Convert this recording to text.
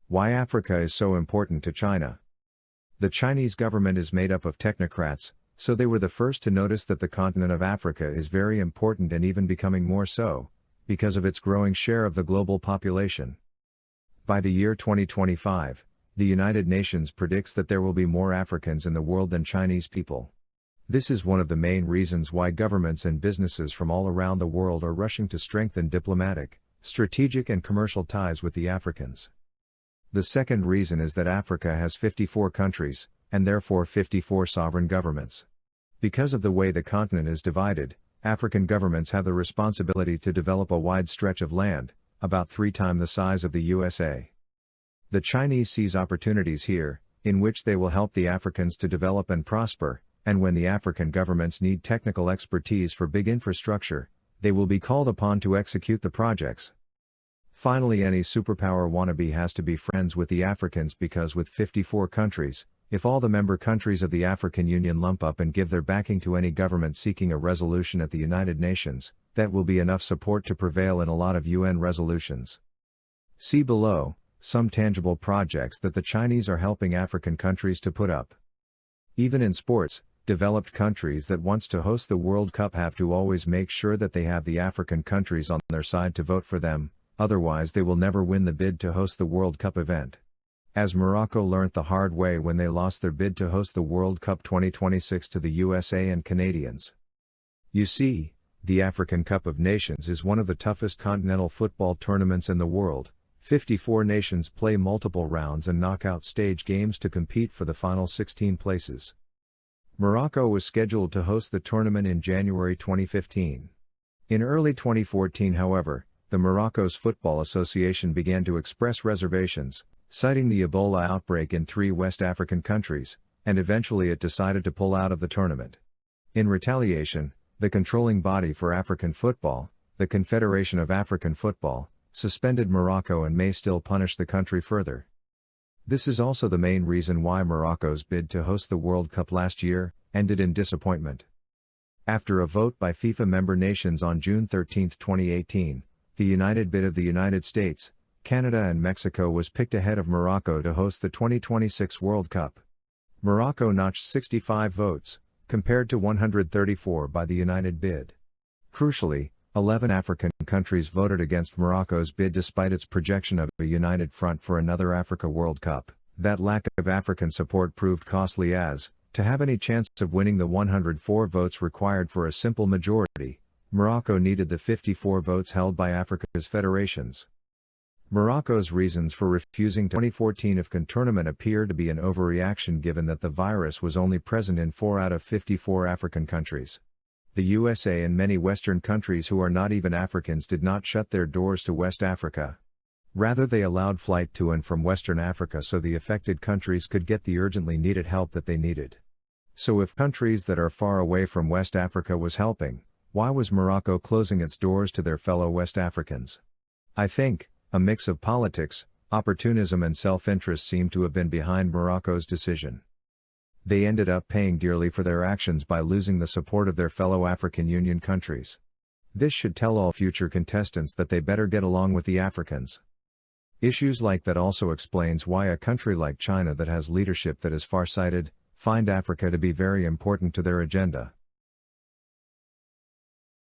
Why Africa is so important to China. The Chinese government is made up of technocrats, so they were the first to notice that the continent of Africa is very important and even becoming more so, because of its growing share of the global population. By the year 2025, the United Nations predicts that there will be more Africans in the world than Chinese people. This is one of the main reasons why governments and businesses from all around the world are rushing to strengthen diplomatic, strategic and commercial ties with the Africans. The second reason is that Africa has 54 countries, and therefore 54 sovereign governments. Because of the way the continent is divided, African governments have the responsibility to develop a wide stretch of land, about 3 times the size of the USA. The Chinese seize opportunities here, in which they will help the Africans to develop and prosper, and when the African governments need technical expertise for big infrastructure, they will be called upon to execute the projects. Finally, any superpower wannabe has to be friends with the Africans because with 54 countries, if all the member countries of the African Union lump up and give their backing to any government seeking a resolution at the United Nations, that will be enough support to prevail in a lot of UN resolutions. See below, some tangible projects that the Chinese are helping African countries to put up. Even in sports, developed countries that wants to host the World Cup have to always make sure that they have the African countries on their side to vote for them, otherwise they will never win the bid to host the World Cup event. As Morocco learnt the hard way when they lost their bid to host the World Cup 2026 to the USA and Canadians. You see, the African Cup of Nations is one of the toughest continental football tournaments in the world. 54 nations play multiple rounds and knockout stage games to compete for the final 16 places. Morocco was scheduled to host the tournament in January 2015. In early 2014, however, the Morocco's Football Association began to express reservations, citing the Ebola outbreak in 3 West African countries, and eventually it decided to pull out of the tournament. In retaliation, the controlling body for African football, the Confederation of African Football, suspended Morocco and may still punish the country further. This is also the main reason why Morocco's bid to host the World Cup last year ended in disappointment. After a vote by FIFA member nations on June 13, 2018, the united bid of the United States, Canada and Mexico was picked ahead of Morocco to host the 2026 World Cup. Morocco notched 65 votes, compared to 134 by the united bid. Crucially, 11 African countries voted against Morocco's bid despite its projection of a united front for another Africa World Cup. That lack of African support proved costly as, to have any chance of winning the 104 votes required for a simple majority, Morocco needed the 54 votes held by Africa's federations. Morocco's reasons for refusing 2014 AFCON tournament appear to be an overreaction given that the virus was only present in 4 out of 54 African countries. The USA and many Western countries who are not even Africans did not shut their doors to West Africa. Rather, they allowed flight to and from Western Africa so the affected countries could get the urgently needed help that they needed. So if countries that are far away from West Africa was helping, why was Morocco closing its doors to their fellow West Africans? I think, a mix of politics, opportunism and self-interest seem to have been behind Morocco's decision. They ended up paying dearly for their actions by losing the support of their fellow African Union countries. This should tell all future contestants that they better get along with the Africans. Issues like that also explains why a country like China that has leadership that is far-sighted, find Africa to be very important to their agenda.